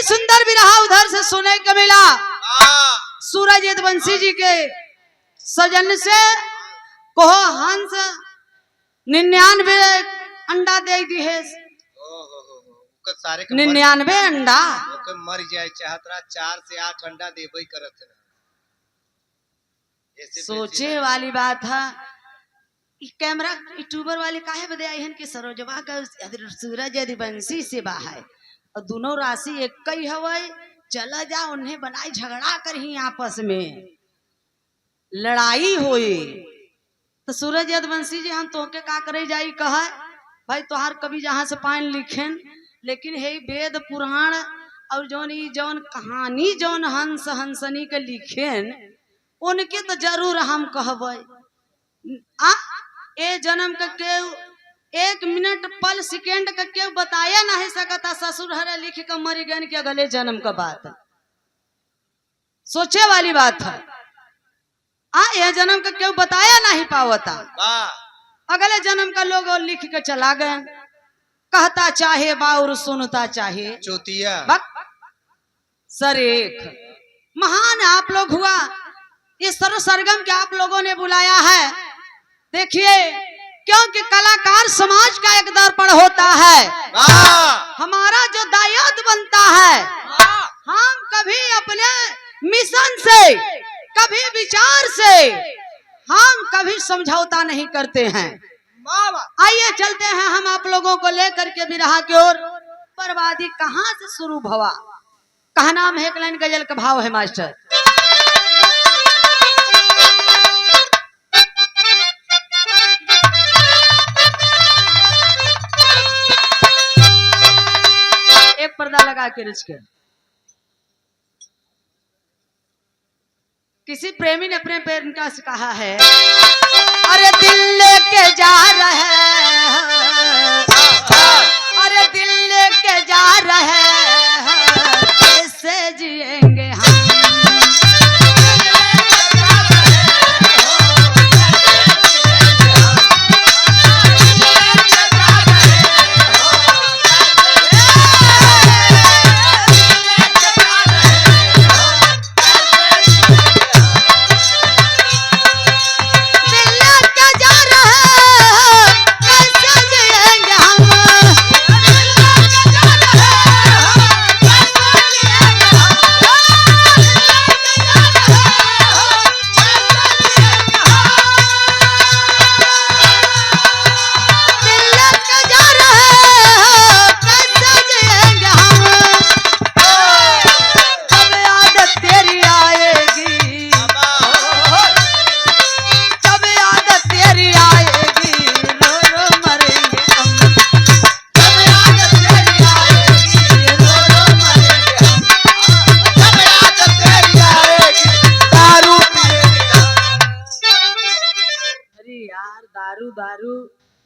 सुंदर विरहा उधर से सुने को मिला। सूरज यदुवंशी जी के सजन से कहो हंस 99 अंडा दे दी है। 99 अंडा मर जाए चाहतरा 4 से 8 अंडा देबई करत है। सोचे वाली बात है। कैमरा यूट्यूबर वाले काहे बदे आई हन कि सरोजवा का सूरज यदुवंशी से बाहर और दोनों राशि एक ही हवे। चला जा उन्हें बनाई झगड़ा कर ही आपस में लड़ाई होई तो सूरज यदुवंशी जी हम तोके का करे जाई कहा भाई तोहार कभी जहां से पाइन लिखेन लेकिन हे वेद पुराण और जौन कहानी जौन हंस हंसनी के लिखेन उनके तो जरूर हम कहबै। ए जन्म का केव 1 मिनट पल सेकेंड का केव बताया नहीं सकता। ससुर हरे लिख के मरी गन के अगले जन्म का बात सोचे वाली बात है। ये जन्म का केव बताया नहीं पावता। अगले जन्म का लोग लिख के चला गए। कहता चाहे बाउर सुनता चाहे चोतिया सर एक महान आप लोग हुआ। इस सर्व सरगम के आप लोगों ने बुलाया है। देखिए क्योंकि कलाकार समाज का एक दर्पण होता है। हमारा जो दायित्व बनता है हम कभी अपने मिशन से कभी विचार से हम कभी समझौता नहीं करते हैं। आइए चलते हैं हम आप लोगों को लेकर के बिरहा की ओर। बर्बादी कहाँ से शुरू भवा कहा नाम है। एक लाइन गजल का भाव है मास्टर। एक पर्दा लगा के रिच कर। किसी प्रेमी ने अपने प्रेमिका से कहा है अरे दिल लेके जा रहे हैं, अरे दिल लेके जा रहे हैं कैसे जिएंगे हम।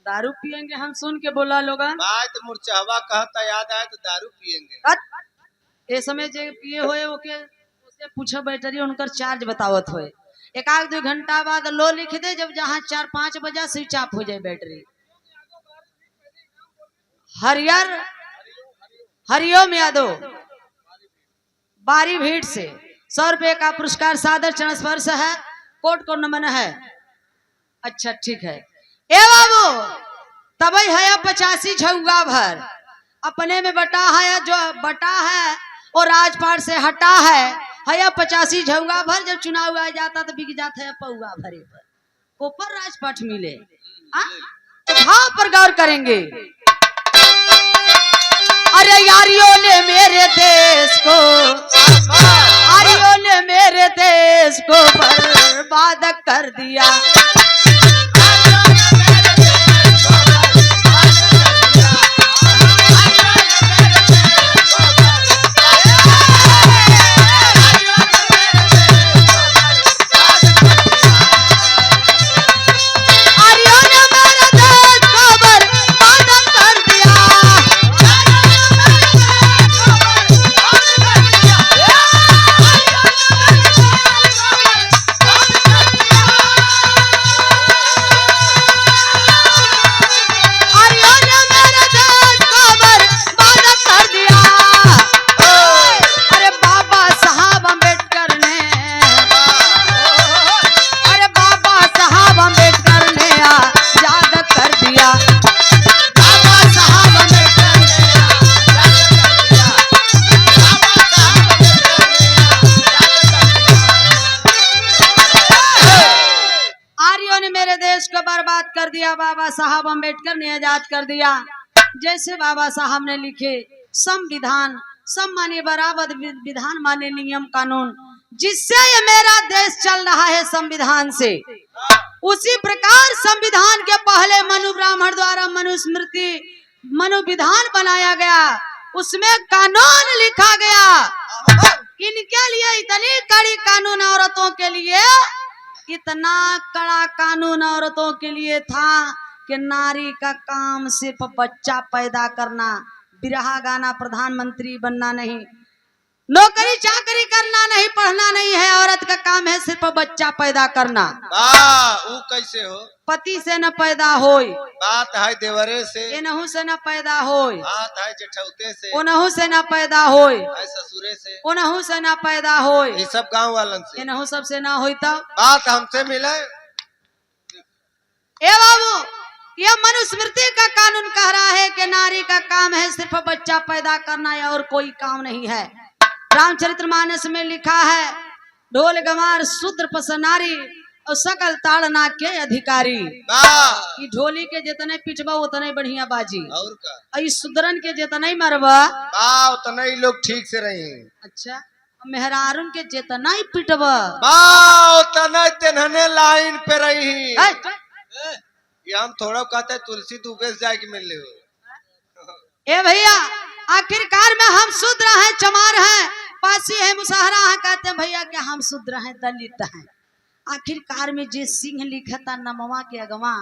दारू पियेंगे हम सुन के बोला लोग मुरचहवा कहता याद आए तो दारू पियेंगे। ये समय जे पिए होए ओके उसे पूछो बैटरी उनकर चार्ज बतावत होए। 1-2 घंटा बाद लो लिख दे जब जहाँ 4-5 बजे स्विच ऑफ हो जाए बैटरी। हरिओम यादव बारी भीड़ से 100 रुपए का पुरस्कार सादर चरण स्पर्श है। कोट को नमन है। अच्छा ठीक है। ए बाबू तबई है 85 झुआ भर अपने में बटा है जो बटा है और राजपाट से हटा है 85 झुआ भर। जब चुनाव आ जाता तो बिक जाता है पौआ भरे पर ऊपर राजपाट मिले। तो भाव पर गौर करेंगे। अरे यारियों ने मेरे देश को यारियों ने मेरे देश को बर्बाद कर दिया। अम्बेडकर ने आजाद कर दिया, जैसे बाबा साहब ने लिखे संविधान, सब माने बराबर विधान माने नियम कानून, जिससे ये मेरा देश चल रहा है संविधान से, उसी प्रकार संविधान के पहले मनु ब्राह्मण द्वारा मनुस्मृति मनुविधान बनाया गया, उसमें कानून लिखा गया। इनके लिए इतनी कड़ी कानून औरतों के लिए, इतना कड़ा कानून औरतों के लिए था कि नारी का काम सिर्फ बच्चा पैदा करना, बिरहा गाना, प्रधानमंत्री बनना नहीं, नौकरी चाकरी करना नहीं, पढ़ना नहीं है, औरत का काम है सिर्फ बच्चा पैदा करना। वो कैसे हो? पति से न पैदा होय, बात है देवरे से, एनहू से न पैदा होय, बात है जेठौते से, ओनहू से न पैदा होय, है ससुरे से, ओनहू से न पैदा होय, ये सब गांव वालन से, एनहू सबसे ना होय तब बात हमसे मिले। ए बाबू, यह मनुस्मृति का कानून कह रहा है कि नारी का काम है सिर्फ बच्चा पैदा करना है और कोई काम नहीं है। रामचरितमानस में लिखा है, ढोल गमार शूद्र पस नारी और सकल ताड़ना के अधिकारी। कि ढोली के जितने पिटबा उतने बढ़िया बाजी, और का शूद्रन के जितने मरबा उतने ही लोग ठीक से रहे। अच्छा, मेहरारून के जितना ही पिटबा उतने तेनहने लाइन पे रही। ये हम थोड़ा कहते तुलसी दुबे से जाके मिल ले। ए भैया, आखिरकार में हम शूद्र हैं, चमार हैं, पासी है, मुसहरा है, कहते हैं भैया कि हम शूद्र हैं, दलित हैं। आखिरकार में जे सिंह लिखता नमवा के अगवा,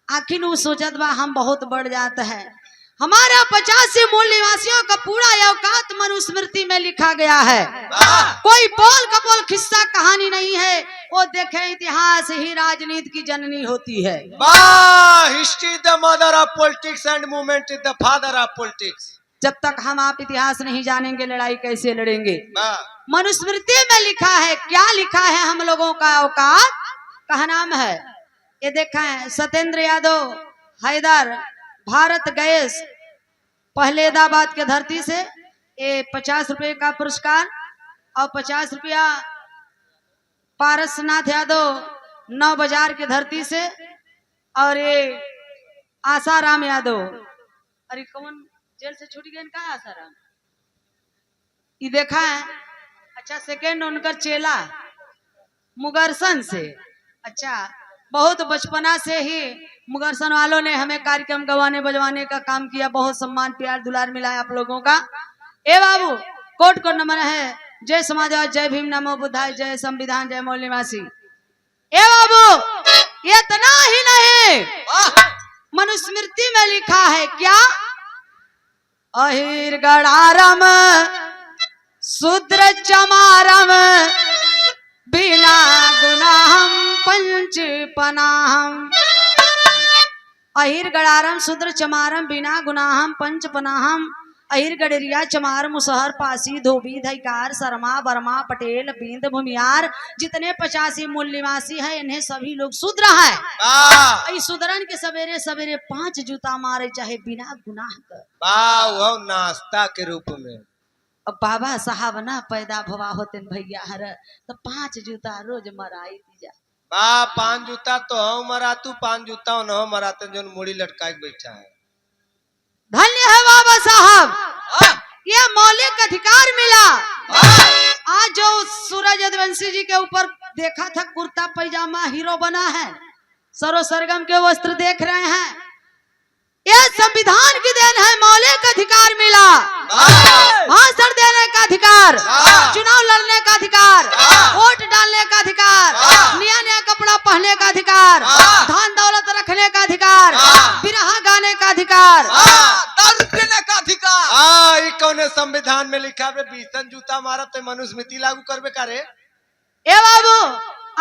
आखिर वो सोचत बा हम बहुत बढ़ जाता है। हमारा 85 मूल निवासियों का पूरा औकात मनुस्मृति में लिखा गया है। कोई बोल कपोल किस्सा कहानी नहीं है, वो देखे इतिहास ही राजनीति की जननी होती है। History the mother of politics and movement is the father of politics. जब तक हम आप इतिहास नहीं जानेंगे लड़ाई कैसे लड़ेंगे। मनुस्मृति में लिखा है, क्या लिखा है हम लोगों का औकात का नाम है। ये देखा है, सत्येंद्र यादव हैदर भारत गैस पहलेदाबाद के धरती से ये 50 रुपए का पुरस्कार और 50 रुपया पारसनाथ यादव 9 बाजार के धरती से, और ये आसाराम यादव, अरे कौन जेल से छूट गए का आसाराम, ये देखा है। अच्छा, सेकेंड उनका चेला मुगरसन से। अच्छा, बहुत बचपना से ही मुगरसन वालों ने हमें कार्यक्रम गवाने बजवाने का काम किया, बहुत सम्मान प्यार दुलार मिला है आप लोगों का। ए बाबू, कोट को नमन है। जय समाजवाद, जय भीम, नमो बुद्धाय, जय संविधान, जय मौल निवासी। ए बाबू, ये इतना ही नहीं, मनुस्मृति में लिखा है क्या, अहिर गड़ारम शूद्र चमारम बिना गुनाहम पंच पनाहम। अहिर गड़ारम शूद्र चमारम बिना गुनाहम पंच पनाहम। अहिर गडरिया चमार मुसहर पासी धोबी धैकार शर्मा वर्मा पटेल बिंद भूमियार, जितने 85 मूल निवासी है, इन्हें सभी लोग शूद्र हैं। शूद्रन के सवेरे सवेरे 5 जूता मारे चाहे बिना गुनाह कर, नाश्ता के रूप में। अब बाबा साहब ना पैदा भवा होते भैया हर, तो 5 जूता रोज मराई दीजा। 5 जूता तो हम मरा, तू 5 जूता न मराते जो मुड़ी लटका के बैठा है। धन्य है बाबा साहब, ये मौलिक अधिकार मिला। आज जो सूरज यदुवंशी जी के ऊपर देखा था कुर्ता पैजामा हीरो बना है, सरो सरगम के वस्त्र देख रहे हैं, यह संविधान की देन है। मौलिक अधिकार मिला, भाषण देने का अधिकार, चुनाव लड़ने का अधिकार, वोट डालने का अधिकार, नया नया कपड़ा पहनने का अधिकार, धन दौलत रखने का अधिकार, बिरहा गाने का अधिकार, दारू पीने का अधिकार। ये कौन संविधान में लिखा है 20 जूता मारा तो मनुस्मृति लागू करबे करे। ए बाबू,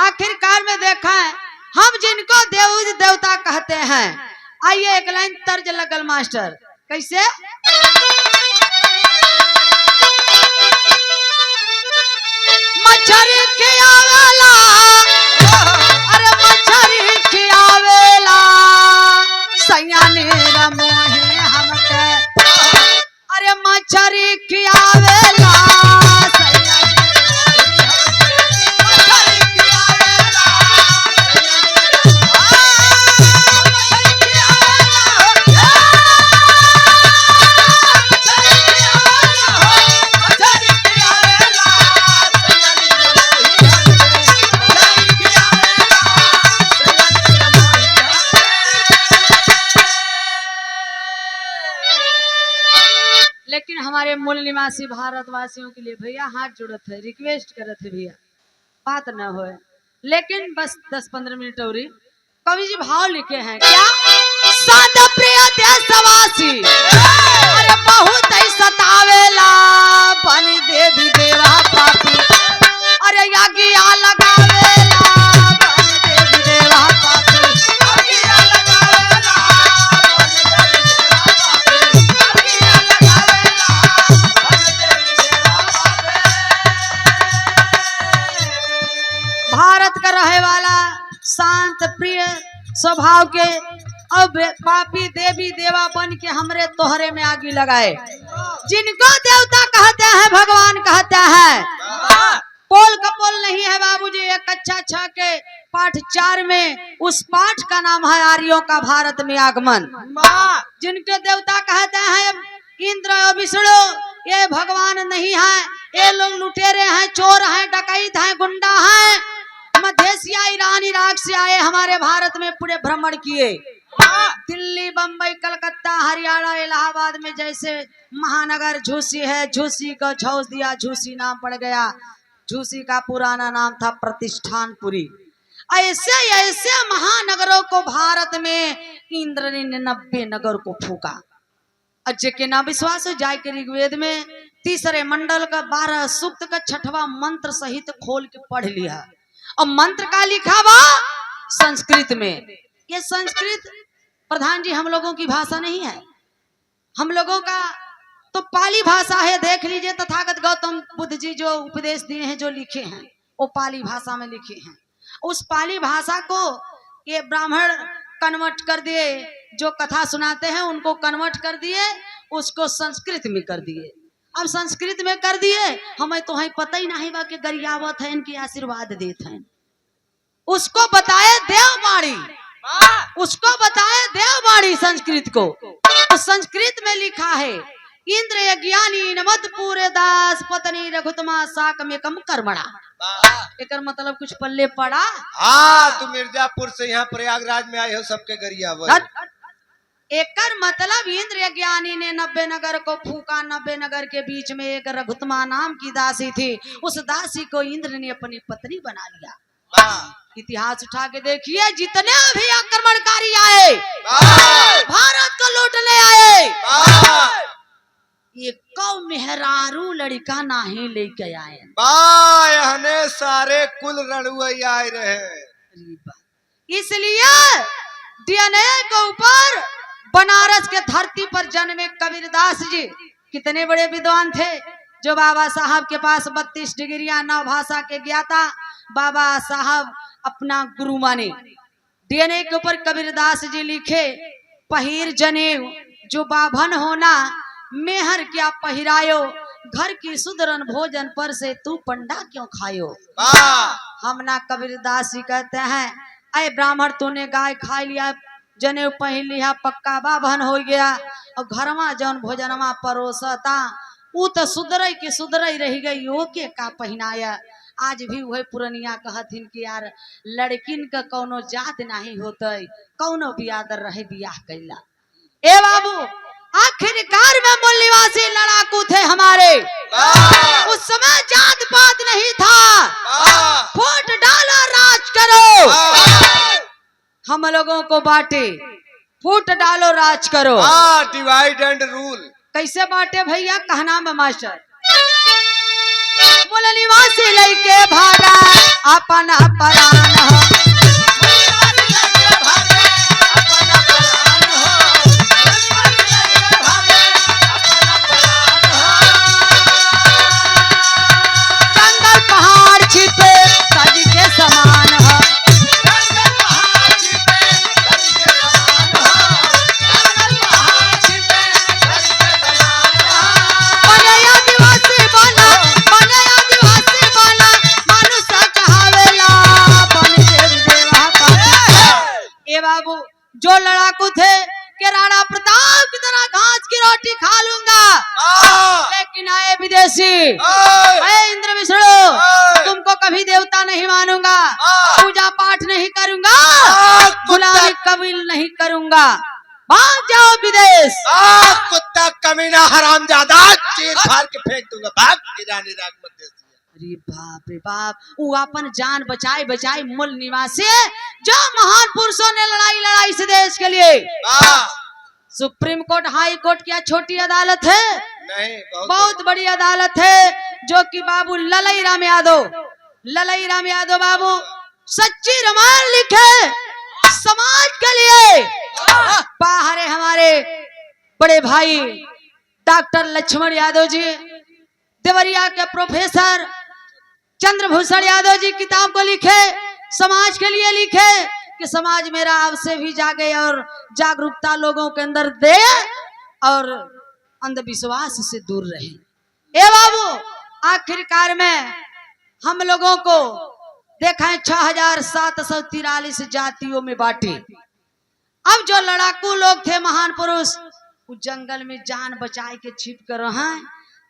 आखिरकार में देखा है, हम जिनको देव देवता कहते हैं। आइए एक लाइन तर्ज लगल मास्टर, कैसे, मछरी खियावेला, अरे मछरी खियावेला, सयाने रमोहे हमके, अरे मछरी खियावेला, लेकिन हमारे मूल निवासी भारतवासियों के लिए भैया हाथ जोड़त है, रिक्वेस्ट करत है भैया, बात न हो, लेकिन बस 10-15 मिनट और कवि जी भाव लिखे हैं क्या? सात प्रिय देशवासी अरे बहुत ही सतावेला बन देवी देवा पापी, अरे यागिया लगावेला बन देवी देवा पापी, यागिया लगावेला बन देवी देवा पापी, यागिया लगावेला बन देवी देवा पापी। भारत का रहे वाला शांत प्रिय स्वभाव के अब पापी देवी देवा बन के हमरे तोहरे में आगी लगाए, जिनको देवता कहते हैं भगवान कहते हैं। पोल का पोल नहीं है बाबूजी, एक कक्षा 6 के पाठ 4 में उस पाठ का नाम है आर्यों का भारत में आगमन। जिनके देवता कहते हैं इंद्र और विष्णु, ये भगवान नहीं है, ये लोग लुटेरे हैं, चोर हैं, डकैत हैं, गुंडा हैं, मध्येशिया ईरान इराक से आए, हमारे भारत में पूरे भ्रमण किए। दिल्ली, बम्बई, कलकत्ता, हरियाणा, इलाहाबाद में जैसे महानगर झूसी है, झूसी को झौस दिया, झूसी नाम पड़ गया। झूसी का पुराना नाम था प्रतिष्ठानपुरी। ऐसे ऐसे महानगरों को भारत में इंद्र ने 90 नगर को फूका। अजय के ना विश्वास हो जाए के ऋग्वेद में 3रे मंडल का 12 सूक्त का 6वां मंत्र सहित खोल के पढ़ लिया। और मंत्र का लिखा हुआ संस्कृत में। ये संस्कृत प्रधान जी हम लोगों की भाषा नहीं है, हम लोगों का तो पाली भाषा है। देख लीजिए तथागत गौतम बुद्ध जी जो उपदेश दिए हैं, जो लिखे हैं, वो पाली भाषा में लिखे हैं। उस पाली भाषा को ये ब्राह्मण कन्वर्ट कर दिए, जो कथा सुनाते हैं उनको कन्वर्ट कर दिए, उसको संस्कृत में कर दिए। अब संस्कृत में कर दिए, हमें तो है पता ही नहीं बा कि गरियावत है, इनकी आशीर्वाद देते हैं। उसको बताए देववाणी, उसको बताए देववाणी संस्कृत को। तो संस्कृत में लिखा है इंद्र यज्ञानी नमत पूरे दास पत्नी रघुतमा साक में कम कर्मणा। एकर मतलब कुछ पल्ले पड़ा? हाँ, तू मिर्जापुर से यहाँ प्रयागराज में आए हो, सबके गरियावत। एकर मतलब इंद्र यज्ञानी ने 90 नगर को फूका। 90 नगर के बीच में एक रघुतमा नाम की दासी थी, उस दासी को इंद्र ने अपनी पत्नी बना लिया। इतिहास उठा के देखिए, जितने भी आक्रमणकारी आए भारत को लूटने आए, ये कौ मेहरारू लड़का नहीं लेके आए, यहने सारे कुल रणुई आए रहे। इसलिए डीएनए के ऊपर बनारस के धरती पर जन्मे कबीरदास जी कितने बड़े विद्वान थे, जो बाबा साहब के पास 32 डिग्रियां 9 भाषा के ज्ञाता बाबा साहब अपना गुरु माने। डीएनए के ऊपर कबीरदास जी लिखे, पहिर जनेऊ जो बाभन होना, मेहर क्या पहिरायो, घर की सुधरन भोजन पर से तू पंडा क्यों खायो। हम ना कबीरदास जी कहते हैं, अरे ब्राह्मण तूने गाय खा लिया, जनेऊ पहन लिया, पक्का बाभन हो गया, और घरमा जौन भोजनमा परोसता ऊ तो सुधरई की सुधरई रह गई, ओके का पहनाया। आज भी वही पुरनिया कहथिन कि यार लड़किन का कौनो जात नहीं होते, कौनो भी आदर रहे बियाह कैला। ए बाबू, आखिरकार में मूल निवासी लड़ाकू थे हमारे, उस समय जात पात नहीं था। फूट डालो राज करो, हम लोगों को बांटे, फूट डालो राज करो। Divide and rule. कैसे बांटे भैया, कहना में मास्टर। मूल निवासी लइके भागा अपना परान हो, जंगल पहाड़ छिपे सज के समान हो, बाबू जो लड़ाकू थे कि राणा प्रताप की तरह घास की रोटी खा लूंगा, लेकिन आए विदेशी, इंद्र विष्णु तुमको कभी देवता नहीं मानूंगा, पूजा पाठ नहीं करूंगा, गुलामी कबूल नहीं करूंगा। भाग जाओ विदेश। कुत्ता कमीना हरामजादा, चीर फाड़ के फेंक दूंगा, भाग ईरानी राग मत देसी। अरे बाप रे बाप, वो अपन जान बचाए बचाए मूल निवासी है, जो महान पुरुषों ने लड़ाई से देश के लिए। सुप्रीम कोर्ट, हाई कोर्ट क्या छोटी अदालत है? नहीं, बहुत बड़ी अदालत है, जो कि बाबू ललई राम यादव बाबू सच्ची रामायण लिखे समाज के लिए। बाहर है हमारे बड़े भाई डॉक्टर लक्ष्मण यादव जी, देवरिया के प्रोफेसर चंद्रभूषण यादव जी किताब को लिखे, समाज के लिए लिखे कि समाज मेरा आपसे भी जागे और जागरूकता लोगों के अंदर दे और अंधविश्वास से दूर रहे। ए बाबू, आखिरकार में हम लोगों को देखा है 6743 जातियों में बांटे। अब जो लड़ाकू लोग थे महान पुरुष, वो जंगल में जान बचाए के छिप कर रहे,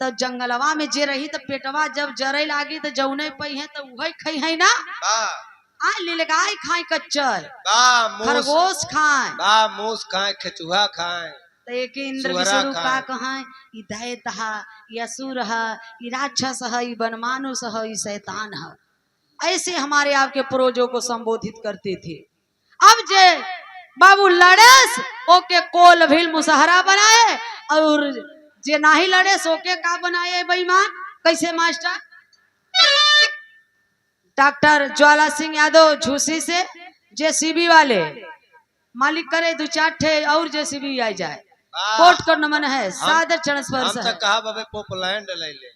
तो जंगलवा में जे रही तो पेटवा जब जरे लागी तो जौने पई है तो वही खाई है ना। आ लीलगाय खाए कच्चर, खरगोश खाए, मूस खाए, खचुहा खाए, तो एक इंद्र विष्णु का कहा ई दैत है, ई असुर है, ई राक्षस है, ई बनमानुष है, ई शैतान है। ऐसे हमारे आपके पूर्वजों को संबोधित करते थे। अब जे बाबू लड़ेस ओके कोल भील मुसहरा बनाए, और जे नहीं लड़े सोके का बनाए बेईमान। कैसे मास्टर? डॉक्टर ज्वाला सिंह यादव झूसी से जेसीबी वाले मालिक करे 2-4 ठे और जेसीबी आ जाए, कोर्ट कर नमन है, सादर ट्रांसफर है। कहा बाबे पोपलैंड ले ले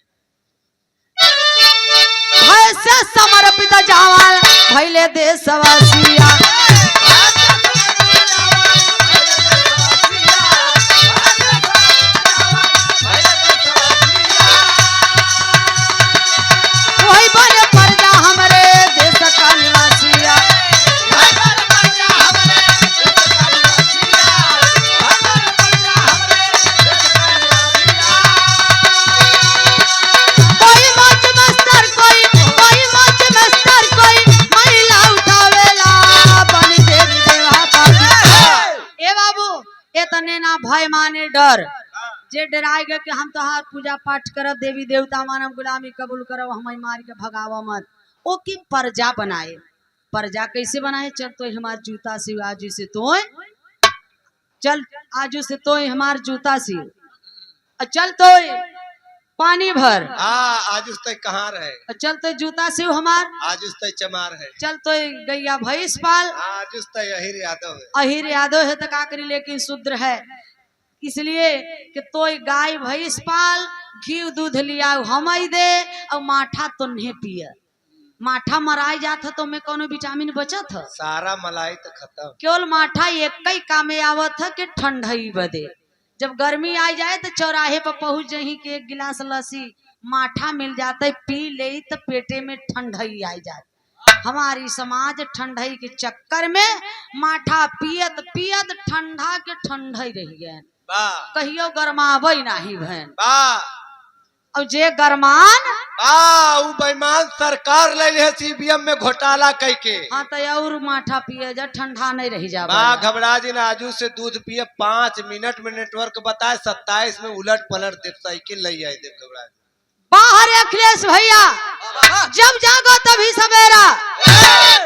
ऐसे समर्पित जवान भइले देशवासिया, वही बने प्रजा हमरे देश का निवासिया। कोई मौज मस्तर कोई महिला उठावेला बनी देवी देवा पापी। ए बाबू, इतने ना भय माने डर, जे डराए गए कि हम तोहार पूजा पाठ करब, देवी देवता मानव, गुलामी कबूल करब, हमें मार के भगावा मत। ओ की प्रजा बनाए। प्रजा कैसे बनाए? चल तो हमार जूता सिव आजू से, तो चल आजू से तो हमार जूता सिव, चल तो पानी भर, आज उस तक कहाँ रहे, चल तो जूता सिव हमार, आज उस तक चमार है, चल तो गैया भैंस पाल, आज उस तक अहिर यादव है, अहिर यादव है तो का करी, लेकिन शूद्र है इसलिए कि तो गाय भैंस पाल, घी दूध लिया हम दे, और माठा तो नहीं पिया। माठा मराई जात है तो में कोनो विटामिन बचत है? सारा मलाई तो खत्म। केवल माठा एक ही काम आवत है कि ठंडई बदे। जब गर्मी आ जाए तो चौराहे पर पहुंच जही के 1 गिलास लस्सी माठा मिल जाता है, पी ले तो पेटे में ठंडई आ जाए। हमारी समाज ठंडई के चक्कर में माठा पियत पियत ठंडा के ठंडई रह गए, कहियो गरमावे नहीं भैन। और जे गरमान उ बेईमान सरकार ले ले सीबीएम में घोटाला कई के। हाँ तो और माठा पिए जा, ठंडा नहीं रह जा। घबरा जी ना, आजू से दूध पिए 5 मिनट में नेटवर्क बताए 27 में उलट पलट दे, साइकिल ले आए दे। घबरा बाहर अखिलेश भैया, जब जागो तभी सवेरा।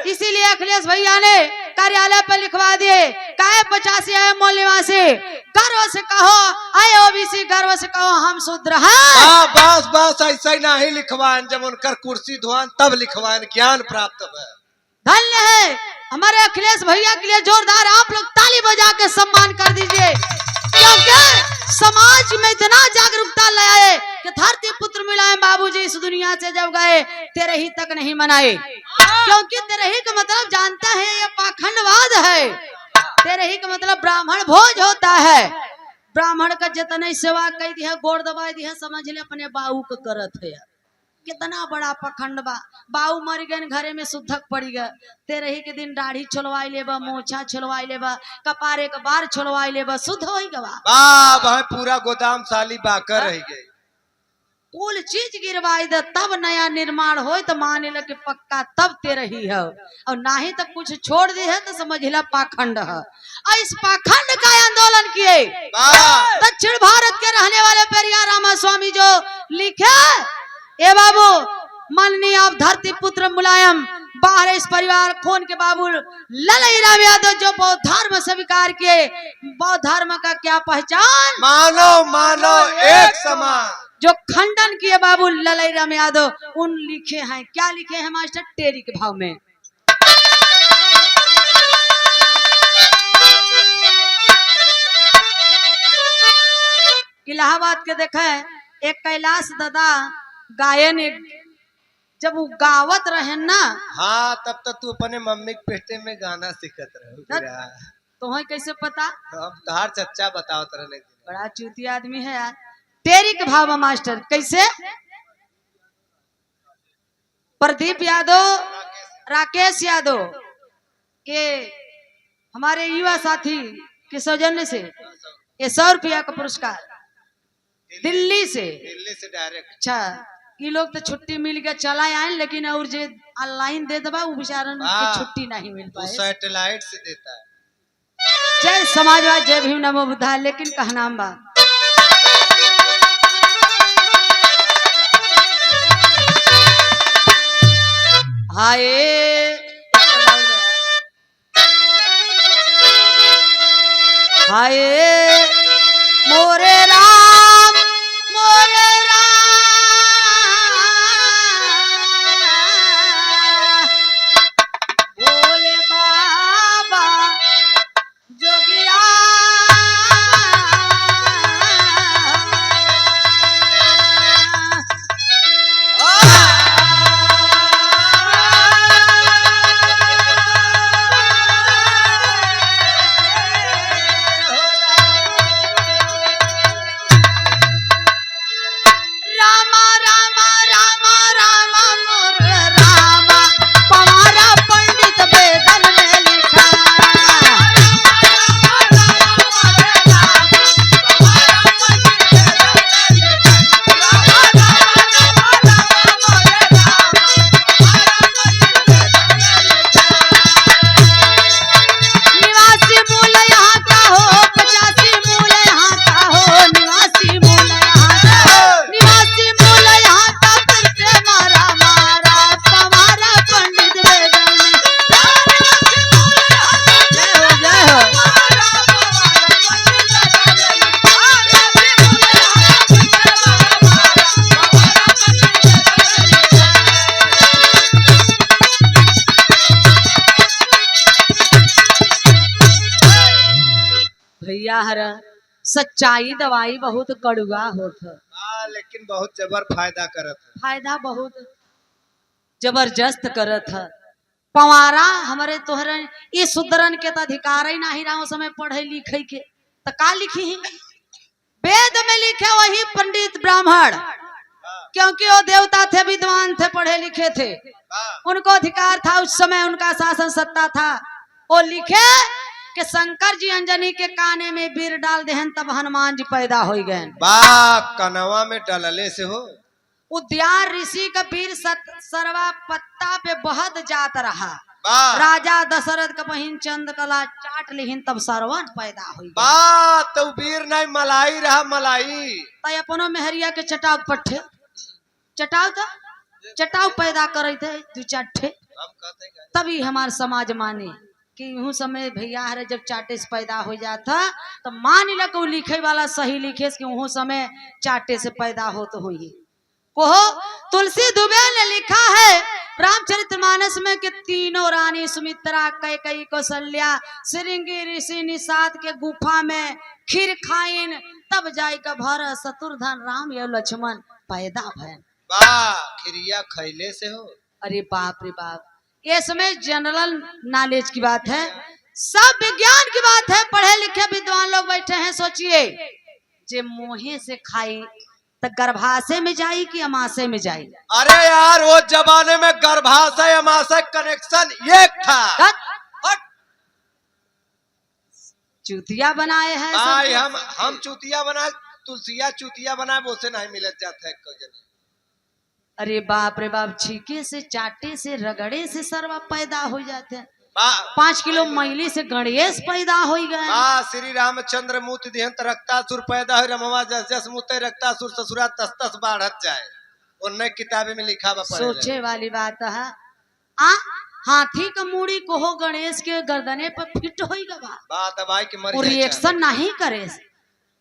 इसीलिए अखिलेश भैया ने कार्यालय पर लिखवा दिए, काहे 85 आए मूल निवासी, गर्व से कहो, आए ओबीसी गर्व से कहो हम शूद्र हैं। बस बस ऐसा ही नहीं लिखवान, जब उनकर कुर्सी धुआन तब लिखवान, ज्ञान प्राप्त है। धन्य है हमारे अखिलेश भैया के लिए, जोरदार आप लोग ताली बजा के सम्मान कर दीजिए, क्योंकि समाज में इतना जागरूकता लाए कि धरती पुत्र मिलाए बाबूजी इस दुनिया से जब गए तेरे ही तक नहीं मनाए, क्योंकि तेरे ही का मतलब जानता है ये पाखंडवाद है। तेरे ही का मतलब ब्राह्मण भोज होता है, ब्राह्मण का जितने सेवा कही दी है, गोड़ दबाई दी है, समझ ले अपने बाऊ को करत है। कितना बड़ा पखंड बा, बाऊ मर गए घरे में शुद्धक पड़ी गए, तेरे ही के दिन दाढ़ी छोलवाई लेबा, मोछा छोलवाई लेबा, कपारे के बार छोलवाई लेबा, शुद्ध हो गवा। पूरा गोदाम साली बाकर रह गई। कुल चीज गिरवाई दे तब नया निर्माण हो तो मान ल कि पक्का तब ते रही है, और ना ही तो कुछ छोड़ दी है तो समझ ला पाखंड है। और इस पाखंड का आंदोलन किए दक्षिण भारत के रहने वाले पेरियार रामास्वामी जो लिखे, ए बाबू माननीय आप धरती पुत्र मुलायम बाहर इस परिवार खून के बाबू ललई राम यादव जो बौद्ध धर्म स्वीकार किए, बौद्ध धर्म का क्या पहचान, मानव मानव एक समान, जो खंडन किए बाबू ललई राम यादव, उन लिखे हैं, क्या लिखे हैं मास्टर, टेरी के भाव में। इलाहाबाद के देखे एक कैलाश दादा गायन, जब वो गावत रहे ना, हाँ तब तक तू अपने मम्मी के पेटे में गाना सीखत रहे। तुम्हें कैसे पता, तो अब तहार चच्चा बताओ तरह, बड़ा चूती आदमी है यार। टेरी के भाव मास्टर कैसे, प्रदीप यादव, राकेश यादव के हमारे युवा साथी के सौजन्य से ये 100 रुपया का पुरस्कार दिल्ली से डायरेक्ट। अच्छा, ये लोग तो छुट्टी मिल गया चला आए, लेकिन और जो ऑनलाइन दे दबा वो बेचारन के छुट्टी नहीं मिल पाए, सैटेलाइट से देता है। जय समाजवाद जय भीम नमो बुद्धाय, लेकिन कहनाम बा हाय हाय मोरे राम मोरे राम भोले बाबा जोगिया भैया हरा सच्चाई दवाई बहुत कड़ुआ होत है, लेकिन बहुत जबर फायदा करत है, फायदा बहुत जबरदस्त करत है। पवारा हमारे तोहरे ये सुधरन के तो अधिकार ही नहीं रहा समय पढ़े लिखे के, तो का लिखी है वेद में लिखे वही पंडित ब्राह्मण, क्योंकि वो देवता थे, विद्वान थे, पढ़े लिखे थे, उनको अधिकार था, उस समय उनका शासन सत्ता था। वो लिखे कि शंकर जी अंजनी के काने में बीर डाल देहन तब हनुमान जी पैदा हो गए। कनवा में डालले से हो उद्यान ऋषि का बीर सरवा पत्ता पे बहद जात रहा, राजा दशरथ का बहिन चंद्रकला चाट लिहिन तब सरवन पैदा हुई। तो बीर नहीं मलाई रहा, मलाई तय अपनो मेहरिया के चटाव पट्ठे चटाव था, चटाव पैदा करे थे 2-4 ठे, तभी हमार समाज माने कि यूं समय भैया हरे जब चाटे से पैदा हो जाता तो मान लो लिखे वाला सही लिखे कि ऊँ समय चाटे से पैदा हो तो हुई। कोहो तुलसी दुबे ने लिखा है रामचरितमानस में कि तीनों रानी सुमित्रा, कैकेयी, कौशल्या, श्रृंगी ऋषि निषाद के गुफा में खीर खाइन तब जाय का भरत शत्रुघ्न राम या लक्ष्मण पैदा भय। खिरिया खैले से हो। अरे बाप रे बाप, ये समय जनरल नॉलेज की बात है, सब विज्ञान की बात है, पढ़े लिखे विद्वान लोग बैठे हैं। सोचिए जे मुंहे से खाई तो गर्भाशय में जाई कि अमाशय में जाई? अरे यार वो जमाने में गर्भाशय अमाशय कनेक्शन एक था। चूतिया बनाए हैं भाई, हम चूतिया बना तुलसिया चुतिया बनाए उसे नहीं मिलत जाता है को जने। अरे बाप रे बाप, छीके से चाटे से रगड़े से सरवा पैदा हो जाते हैं। बा 5 किलो मैली से गणेश पैदा हो गए। बा श्री रामचंद्र मूत दिहंत रक्तासुर पैदा हो रमवा जस जस मुते रक्तासुर ससुरा तस तस बढ़त जाए। उन्हें किताबे में लिखा बा पढ़े सोचे वाली बात है। हाथी का मूड़ी को हो गणेश के गर्दने पर फिट होगा बा। बा दवाई के मर और जाए रिएक्शन नहीं करे,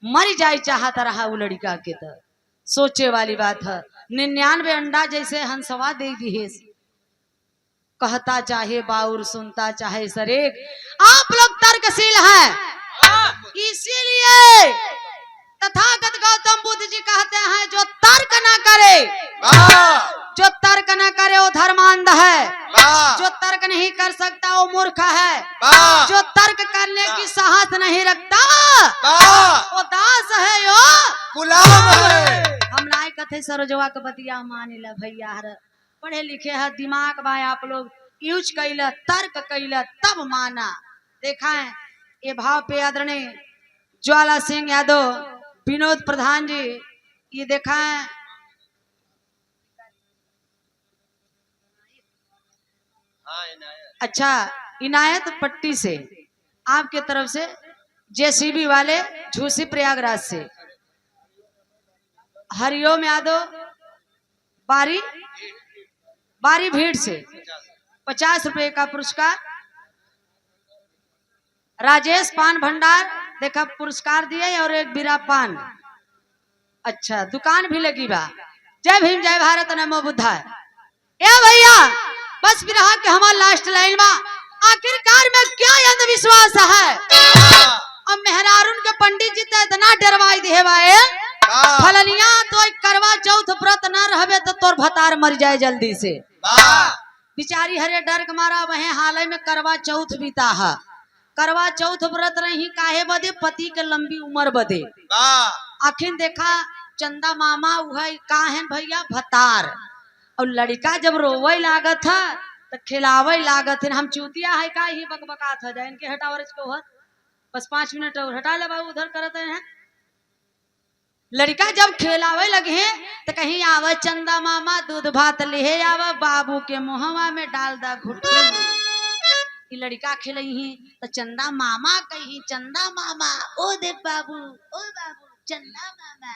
मर जाए चाहता रहा वो लड़का के। तो सोचे वाली बात है। 99 अंडा जैसे हंसवा दे दिए, कहता चाहे बाउर सुनता चाहे सरेक। आप लोग तर्कशील हैं, इसीलिए तथागत गौतम बुद्ध जी कहते हैं जो तर्क ना करे, जो तर्क न करे वो धर्मांध है, जो तर्क नहीं कर सकता वो मूर्ख है, जो तर्क करने की साहस नहीं रखता वो दास है यो गुलाम है। हम नाय कथे सरोजवा के बतिया माने ला भैया, हर पढ़े लिखे है, दिमाग बा आप लोग यूज कैला, तर्क कैला तब माना। देखा है ये भाव पे आदरणीय ज्वाला सिंह यादव, विनोद प्रधान जी, ये देखा है अच्छा इनायत पट्टी से आपके तरफ से, जेसीबी वाले झूसी प्रयागराज से, हरिओम यादव बारी भीड़ से 50 रुपए का पुरस्कार, राजेश पान भंडार देखा पुरस्कार दिए, और एक बीरा पान। अच्छा दुकान भी लगी बा। जय भीम जय भारत नमो बुद्धाय। ए भैया बस बिरहा के हमारा लास्ट लाइन बा। आखिरकार में क्या अंधविश्वास है? अब मेहरारून के पंडित जी तो इतना डरवाई दे भाई, फलनिया तो करवा चौथ व्रत न रहबे तो तोर भतार मर जाए जल्दी से। बिचारी हरे डर के मारा वह हाल में करवा चौथ बीता है। करवा चौथ व्रत नहीं काहे बदे? पति के लंबी उम्र बदे। आखिर देखा चंदा मामा वह का है भैया भतार, और लड़का जब रोवे लागत है तो खिलावे लागत है। हम चूतिया है का ही बकबकात है, जाए इनके हटावर इसको हो बस 5 मिनट और हटा ले बाबू, उधर करते हैं। लड़का जब खिलावे लगे तो कहीं आवे चंदा मामा दूध भात ले आवा, बाबू के मुहवा में डाल दा घुटू। लड़का खिलही तो चंदा मामा कही, चंदा मामा ओ देख बाबू, ओ बाबू चंदा मामा।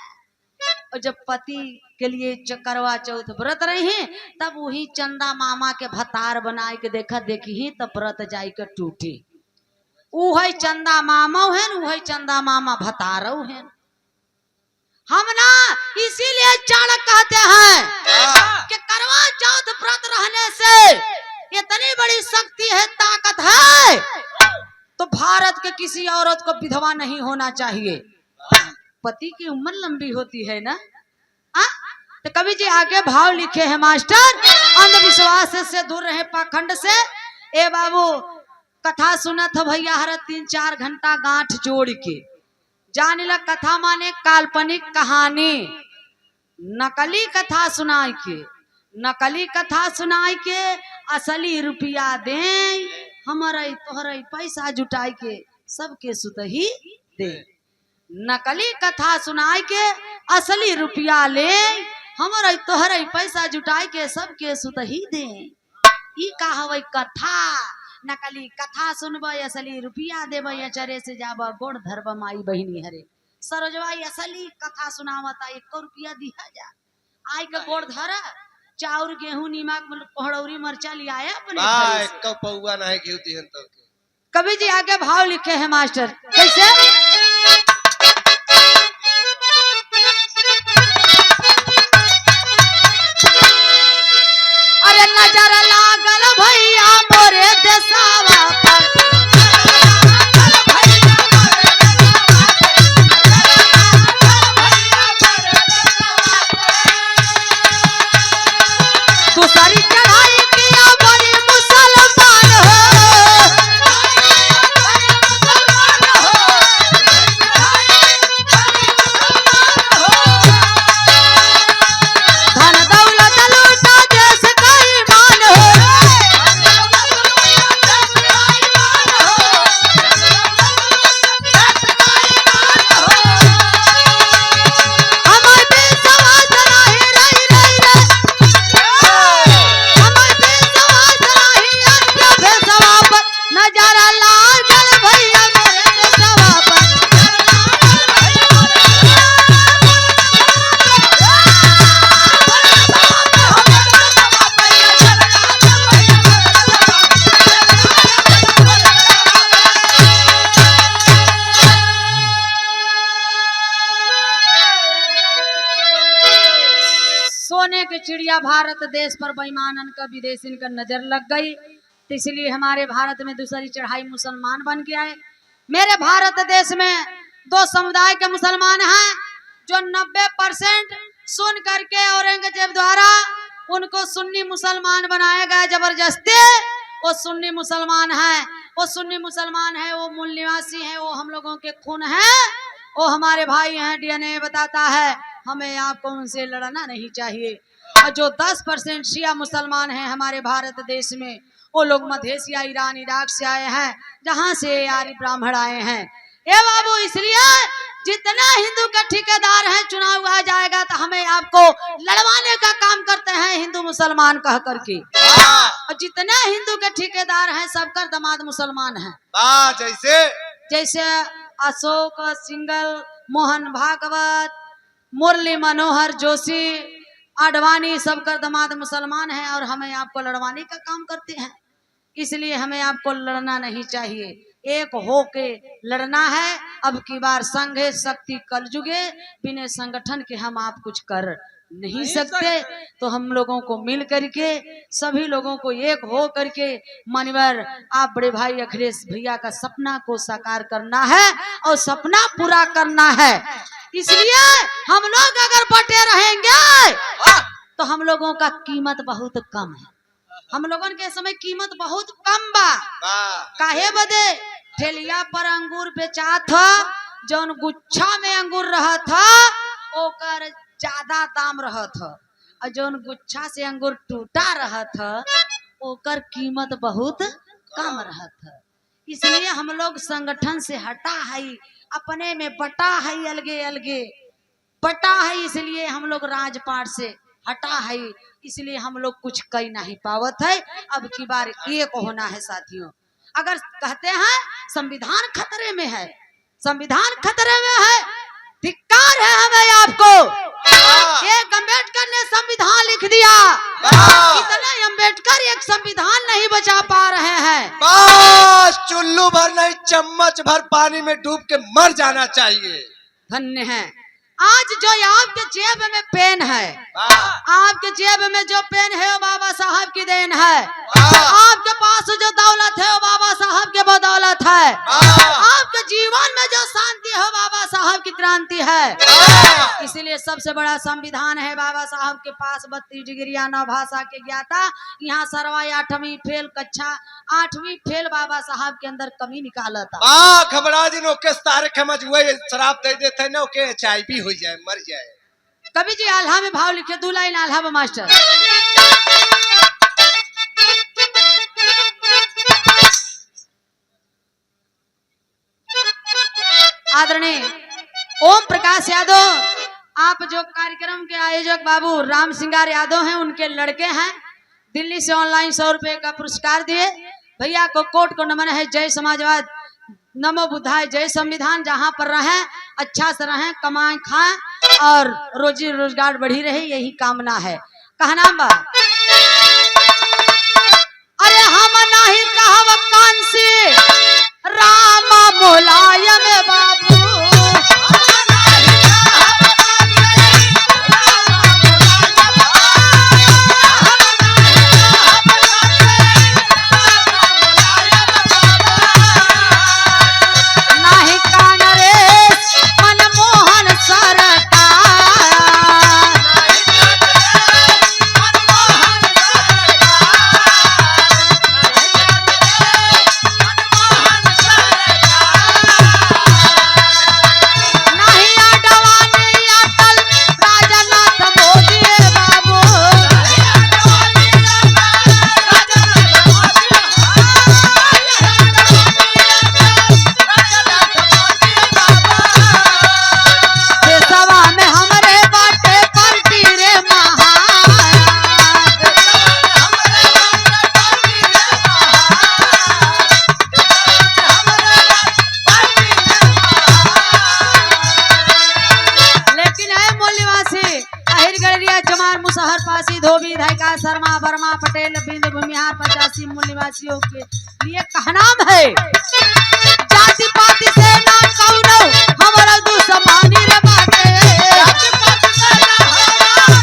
और जब पति के लिए करवा चौथ व्रत रही तब वही चंदा मामा के भतार बनाए के देखा देखी तब व्रत जाई के टूटी। वही चंदा मामा है, वही चंदा मामा भतार है। हम ना इसीलिए चाणक कहते हैं कि करवा चौथ व्रत रहने से इतनी बड़ी शक्ति है, ताकत है, तो भारत के किसी औरत को विधवा नहीं होना चाहिए। पति की उम्र लंबी होती है ना। तो कवि जी आगे भाव लिखे हैं मास्टर, अंधविश्वास से दूर रहे पाखंड से। ए बाबू कथा सुना था भैया हर 3-4 घंटा गांठ जोड़ के जाने लग। कथा माने काल्पनिक कहानी, नकली कथा सुनाई के, नकली कथा सुनाई के असली रुपया दे, हमारे तोहरे पैसा जुटाई के सबके सुतही दे। नकली कथा सुनाई के असली रुपया ले, हमारे तोहरे पैसा जुटाई के सबके सुतही दे। ई का हवे कथा? नकली कथा सुनबे असली रुपया देवे, चरे से जाब गोड़ धरब माई बहिनी हरे। सरोजवा असली कथा सुनावता 1 रुपया दिया जा, आई के गोड़ धरा, चाउर गेहूं नीमक पहड़ौरी मरचा लिया अपने पौआ नहीं घी दिहन तो। कवि जी आगे भाव लिखे हैं मास्टर, कैसे? अरे नजर लागल भैया मोरे देसावा पर, तू सारी चढ़ाई किया बड़ी मुसलमान हो, धन दौलत लूटा देश का ईमान हो। सोने की चिड़िया भारत देश पर बेईमानन का विदेशी का नजर लग गई, तो इसलिए हमारे भारत में दूसरी चढ़ाई मुसलमान बन के आए। मेरे भारत देश में दो समुदाय के मुसलमान हैं जो 90% सुन करके औरंगजेब द्वारा उनको सुन्नी मुसलमान बनाया गया जबरदस्ती। वो सुन्नी मुसलमान है, वो सुन्नी मुसलमान है, वो मूल निवासी है, वो हम लोगों के खून है, वो हमारे भाई हैं। डीएनए बताता है हमें आपको उनसे लड़ना नहीं चाहिए। और जो 10% शिया मुसलमान हैं हमारे भारत देश में, वो लोग मध्य एशिया, ईरान, इराक से आए हैं, जहाँ से आर्य ब्राह्मण आए हैं। ए बाबू, इसलिए जितना हिंदू के ठेकेदार हैं चुनाव आ जाएगा तो हमें आपको लड़वाने का काम करते हैं हिंदू मुसलमान कह करके। और जितने हिंदू के ठेकेदार हैं सबका दामाद मुसलमान है। जैसे अशोक सिंगल, मोहन भागवत, मुरली मनोहर जोशी, आडवाणी, सबका दामाद मुसलमान है और हमें आपको लड़वाने का काम करते हैं। इसलिए हमें आपको लड़ना नहीं चाहिए, एक हो के लड़ना है। अब की बार संघे शक्ति कलयुगे, बिना संगठन के हम आप कुछ कर नहीं सकते। तो हम लोगों को मिल करके, सभी लोगों को एक हो करके मानवर आप बड़े भाई अखिलेश भैया का सपना को साकार करना है और सपना पूरा करना है। इसलिए हम लोग अगर बटे रहेंगे तो हम लोगों का कीमत बहुत कम है। हम लोगों के समय कीमत बहुत कम बा। काहे बदे? ठेलिया पर अंगूर बेचा था, जौन गुच्छा में अंगूर रहा था ओकर ज्यादा दाम रहा था, और जौन गुच्छा से अंगूर टूटा रहा था ओकर कीमत बहुत कम रहा था। इसलिए हम लोग संगठन से हटा है, अपने में बटा है, अलगे अलगे बटा है। इसलिए हम लोग राजपाट से हटा है, इसलिए हम लोग कुछ कही नहीं पावत है। अब की बार एक होना है साथियों। अगर कहते हैं संविधान खतरे में है, संविधान खतरे में है, धिक्कार है हमें आपको। एक अम्बेडकर ने संविधान लिख दिया, इतने अम्बेडकर एक संविधान नहीं बचा पा रहे हैं। बस चुल्लू भर नहीं, चम्मच भर पानी में डूब के मर जाना चाहिए। धन्य है। आज जो आपके जेब में पेन है, आपके जेब में जो पेन है वो बाबा साहब की देन है। आपके पास जो दौलत है वो बाबा साहब के बदौलत है। आपके जीवन में जो शांति है बाबा साहब की क्रांति है। इसीलिए सबसे बड़ा संविधान है बाबा साहब के पास। 32 डिग्रियां 9 भाषा के ज्ञाता, यहाँ सरवा 8वीं फेल, कक्षा 8वीं फेल बाबा साहब के अंदर कमी निकाला था। घबरा दिन ओके सारे खमज हुए शराब दे देते न ओके HIV हो जाए, मर जाए। कवि जी आल्हा में भाव लिखे, 2 लाइन आल्हा में मास्टर। आदरणीय ओम प्रकाश यादव, आप जो कार्यक्रम के आयोजक बाबू राम सिंगार यादव हैं, उनके लड़के हैं। दिल्ली से ऑनलाइन 100 रुपए का पुरस्कार दिए। भैया को कोट को नमन है। जय समाजवाद, नमो बुद्धाय, जय संविधान। जहाँ पर रहें अच्छा से रहें, कमाएं खाएं और रोजी रोजगार बढ़ी रहे, यही कामना है। कहना बा अरे हम नहीं कहब कांसी राम मुलायम बाबू, धोबी धायका शर्मा वर्मा पटेल बिंद भूमिहार 85 मूल निवासियों के लिए कहनाम है। जाति पाति से ना कौनो हमारा दुश्मनी रे बाटे, जाति पाति से ना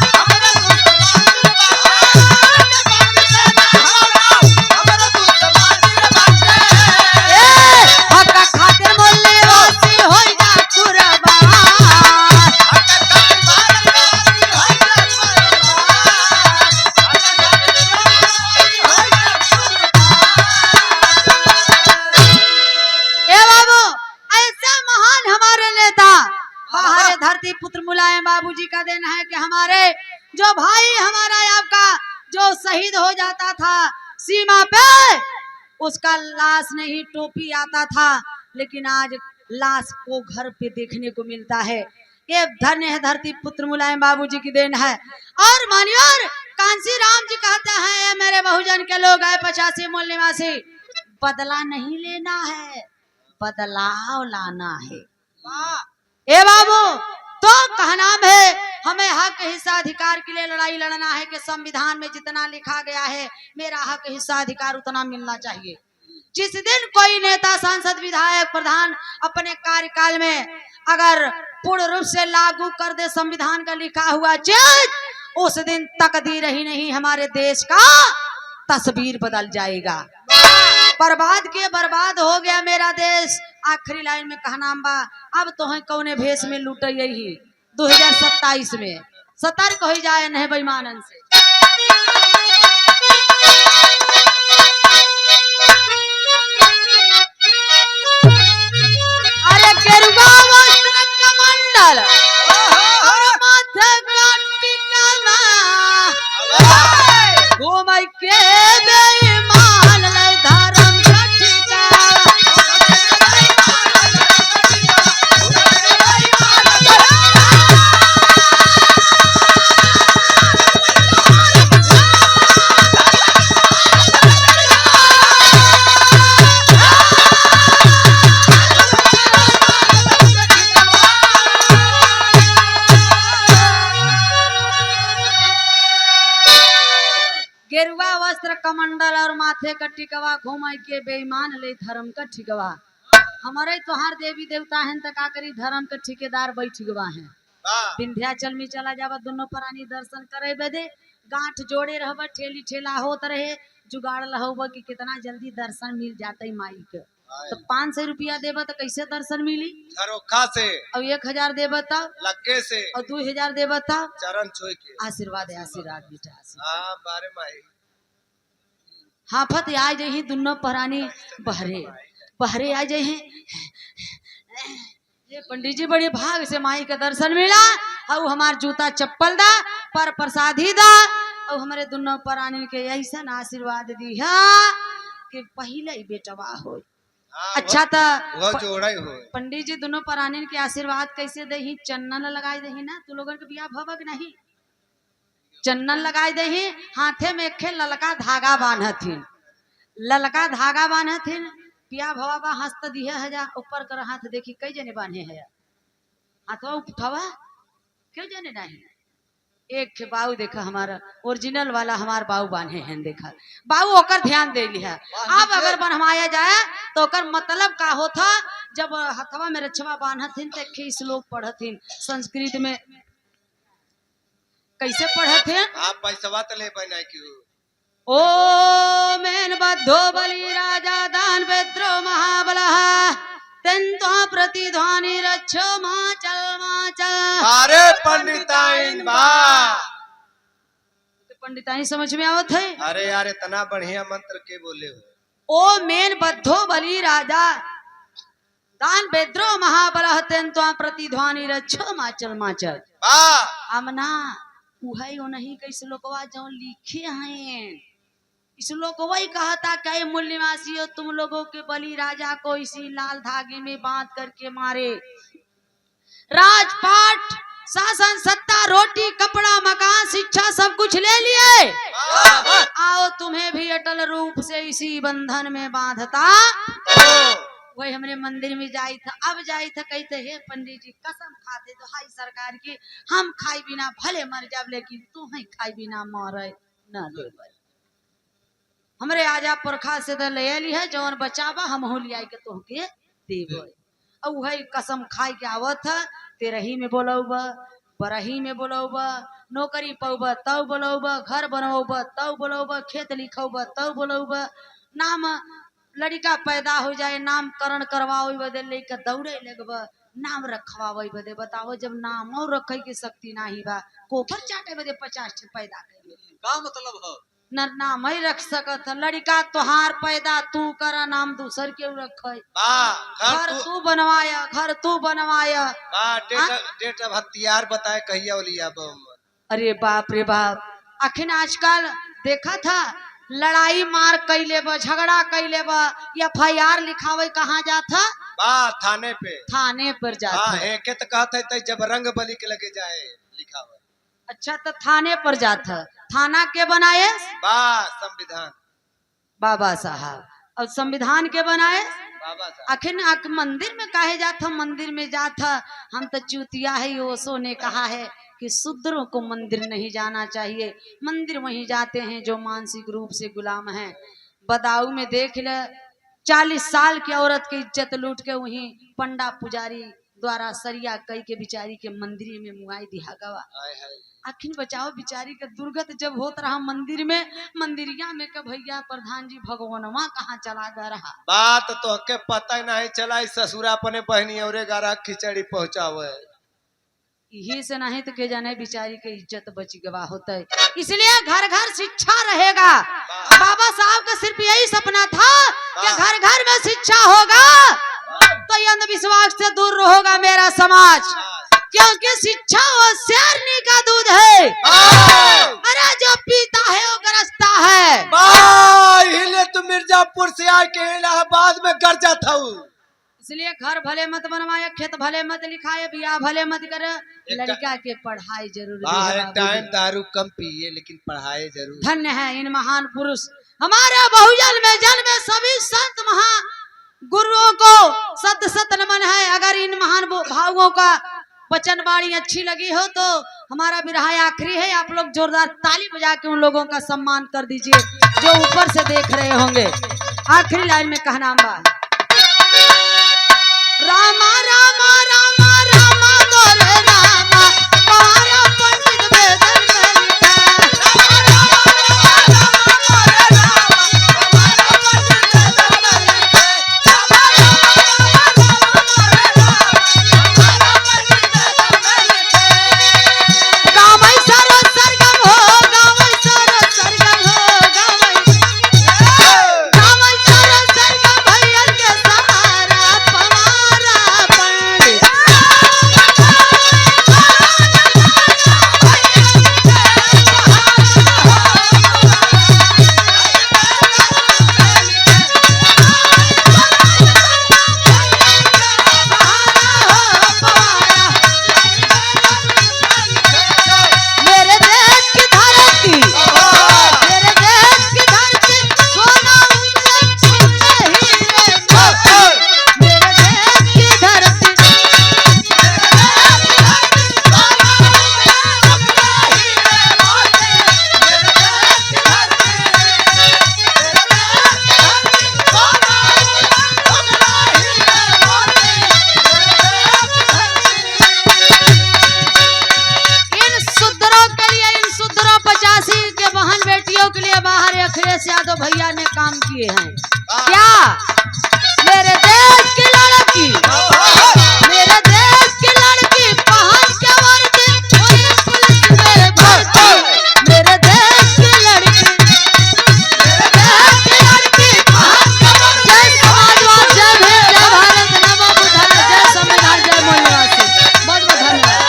हमारा दुश्मनी जो भाई हमारा आपका जो शहीद हो जाता था सीमा पे, उसका लाश नहीं टोपी आता था, लेकिन आज लाश को घर पे देखने को मिलता है। ये धन्य है धरती पुत्र मुलायम बाबूजी की देन है। और मानियो कांसी राम जी कहते हैं, ये मेरे बहुजन के लोग है 85 मूल निवासी, बदला नहीं लेना है, बदलाव लाना है। ए बाबू तो कहनाम है, हमें हक हिस्सा अधिकार के लिए लड़ाई लड़ना है कि संविधान में जितना लिखा गया है मेरा हक हिस्सा अधिकार उतना मिलना चाहिए। जिस दिन कोई नेता सांसद विधायक प्रधान अपने कार्यकाल में अगर पूर्ण रूप से लागू कर दे संविधान का लिखा हुआ चीज, उस दिन तकदीर ही नहीं हमारे देश का तस्वीर बदल जाएगा। बर्बाद के बर्बाद हो गया मेरा देश। आखिरी लाइन में कहना बा, अब तो है कौने भेष में लूट यही 2027 में सतर्क हो जाए नहीं बेईमानन से। अरे गेरुआ वस्त्र कमंडल और माथे का टिकवा, घूम के बेईमान ले धर्म का ठिकाना। गेरुआ वस्त्र कमंडल और माथे का टिकवा, घुमाई के बेईमान ले धर्म का ठिकवा। हमारे तोहार देवी देवता हैं तो का करी, धर्म के ठेकेदार बैठवा हैं। विंध्याचल में चला जावा दोनों प्राणी दर्शन करे बदे, गांठ जोड़े रहबा, ठेली ठेला होत रहे, जुगाड़ लहोबा कि कितना जल्दी दर्शन मिल जाते माई के। तो 500 रुपया देबा तो कैसे दर्शन मिली? धरोखा से। और 1000 देबा तो लगे से। और 2000 देबा तो चरण छुई के। आशीर्वाद है, आशीर्वाद बेटा आशीर्वाद। हाँ बारे माई। हाफत आ जाही दोनों प्राणी बहरे बहरे आ जाही। ये पंडित जी बड़े भाग से माई का दर्शन मिला, और हमार जूता चप्पल दा पर प्रसादी दा, और हमारे दोनों प्राणी के ऐसा आशीर्वाद दी है कि पहले ही बेटवा हो। अच्छा तो वो जोड़ा ही हो। पंडित जी दोनों प्राणी के आशीर्वाद कैसे दही? चन्नन लगाई दही ना, तू लोगन के बियाह भवक नहीं, चन्नन लगाई दही, हाथे में एक ललका धागा बांधथिन, ललका धागा बांधथिन, पिया भवा हंसत दिए हजा ऊपर कर हाथ देखी कई जने बांधे है, हाथवा उठावा क्यों जने नहीं। एक बाऊ देखा हमारा ओरिजिनल वाला हमार बाऊ बांधे हैं, देखा बाऊ ओकर ध्यान दे लिया। अब अगर बनवाया जाए तो ओकर मतलब का होता, जब हथवा में रछवा बांधथिन तो एक श्लोक पढ़थिन संस्कृत में, कैसे पढ़थिन? आप पैसा तो ले पाए क्यों? ओ मेन बद्धो बलि राजा दान बेद्रो महाबलः तेन्तो प्रतिध्वनि रक्षो माचल। अरे पंडिताइन बा, पंडिताइन समझ में आवत है? अरे यार इतना बढ़िया मंत्र के बोले हो। ओ मेन बद्धो बलि राजा दान बेद्रो महाबलः तेन्तो प्रतिध्वनि रक्षो माचल। हमना उहाई ओ नहीं कैसे लोगवा जो लिखे हैं, इस लोग वही कहता कि मूल निवासियों तुम लोगों के बलि राजा को इसी लाल धागे में बांध करके मारे, राजपाट शासन सत्ता रोटी कपड़ा मकान शिक्षा सब कुछ ले लिए, आओ तुम्हें भी अटल रूप से इसी बंधन में बांधता। वही हमरे मंदिर में जाई था, अब जाई था कहते हे पंडित जी कसम खाते तो हाई सरकार की, हम खाई बिना भले मर जाब लेकिन तू ही खाई बिना मरे न दे। हमरे आजा पुरखा से तो ले ली है, जौन बचावा हम हो लिया के तोहके देव। और वही कसम खाई के आवत है, तेरही में बोलौब, बरही में बोलौब, नौकरी पौब तब बोलौब, घर बनौब तब बोलौब, खेत लिखौब तब बोलौब, नाम लड़का पैदा हो जाए नामकरण करवाओ बदे लेकर दौड़े लगब, नाम रखवावे बदे बताओ, जब नाम और रखे की शक्ति नहीं बा कोपर चाटे बदे 50 पैदा कर का मतलब है? न नाम ही रख सकत, लड़का तोहार पैदा तू कर, नाम दूसर के रखे, घर तू बनवाया, घर तू बनवाया। डेट ऑफ हथियार बताए कहिया लिया बम। अरे बाप रे बाप, आखिर आजकल देखा था लड़ाई मार कैले बा, झगड़ा कैले बा, FIR लिखावे कहाँ जाता? बा थाने पे, थाने पर जाता। हाँ हेके तो कहते थे जब रंग बलि के लगे जाए लिखा हुआ। अच्छा तो थाने पर जाता, थाना के बनाए? बा संविधान बाबा साहब। और संविधान के बनाए? बाबा साहब। आखिर मंदिर में काहे जाता? मंदिर में जाता हम तो चूतिया है। ओशो ने कहा है कि शूद्रों को मंदिर नहीं जाना चाहिए, मंदिर वहीं जाते हैं जो मानसिक रूप से गुलाम हैं। बदाऊ में देख ले 40 साल की औरत की इज्जत लूट के वहीं पंडा पुजारी द्वारा सरिया कई के बिचारी के मंदिर में मुआई दिया गवा। आखिर बचाओ बिचारी का दुर्गत जब होत रहा मंदिर में, मंदिरिया में का भैया प्रधान जी भगवानवा कहाँ चला गया रहा। बात तो के पता ही नहीं चला, ससुरा अपने बहनी और गारा खिचड़ी पहुंचावे। यही से नहीं तो के जाने बिचारी के इज्जत बच गवा होता है। इसलिए घर घर शिक्षा रहेगा। बाबा साहब का सिर्फ यही सपना था कि घर घर में शिक्षा होगा तो ये अंधविश्वास से दूर होगा मेरा समाज, क्योंकि शिक्षा वो शेरनी का दूध है। अरे जो पीता है वो गरजता है। हिले तो मिर्जापुर से आके इलाहाबाद में गरजा था। इसलिए घर भले मत बनवाए, खेत भले मत लिखाए, बियाह भले मत करे, लड़का के पढ़ाई जरूरी है। टाइम दारू कम पिए लेकिन पढ़ाई जरूर। धन्य है इन महान पुरुष हमारे बहुजन में जन्मे सभी संत महा गुरुओं को सत सत नमन है। अगर इन महान भावों का वचनवाणी अच्छी लगी हो तो हमारा विरह आखिरी है। आप लोग जोरदार ताली बजा के उन लोगों का सम्मान कर दीजिए जो ऊपर से देख रहे होंगे। आखिरी लाइन में कहना बा, रामा रामा रामा रामा गोरे रामा पारा पंडित वेदन में लिखा। गावै सरो सरगम हो, गावै सरो सरगम हो, गावै सरो सरगम भैया के सहारा पवारा पंडित। मेरे देश की धरती, मेरे देश की धरती सोना उगले हीरे मोती। मेरे देश की धरती, इन शूद्रों के लिए, इन शूद्रों 85 के बहन बेटियों के लिए बाहर अखिलेश यादव भैया ने काम किए हैं। क्या मेरे देश की लड़की, मेरे देश की लड़की पहन के वर्दी पुलिस में भर्ती। मेरे देश की लड़की, मेरे देश की लड़की पहन के वर्दी। जय समाजवाद, जय भीम, जय भारत, नमो बुद्धाय, जय संविधान, जय मूल्यवासी। बहुत बहुत धन्यवाद।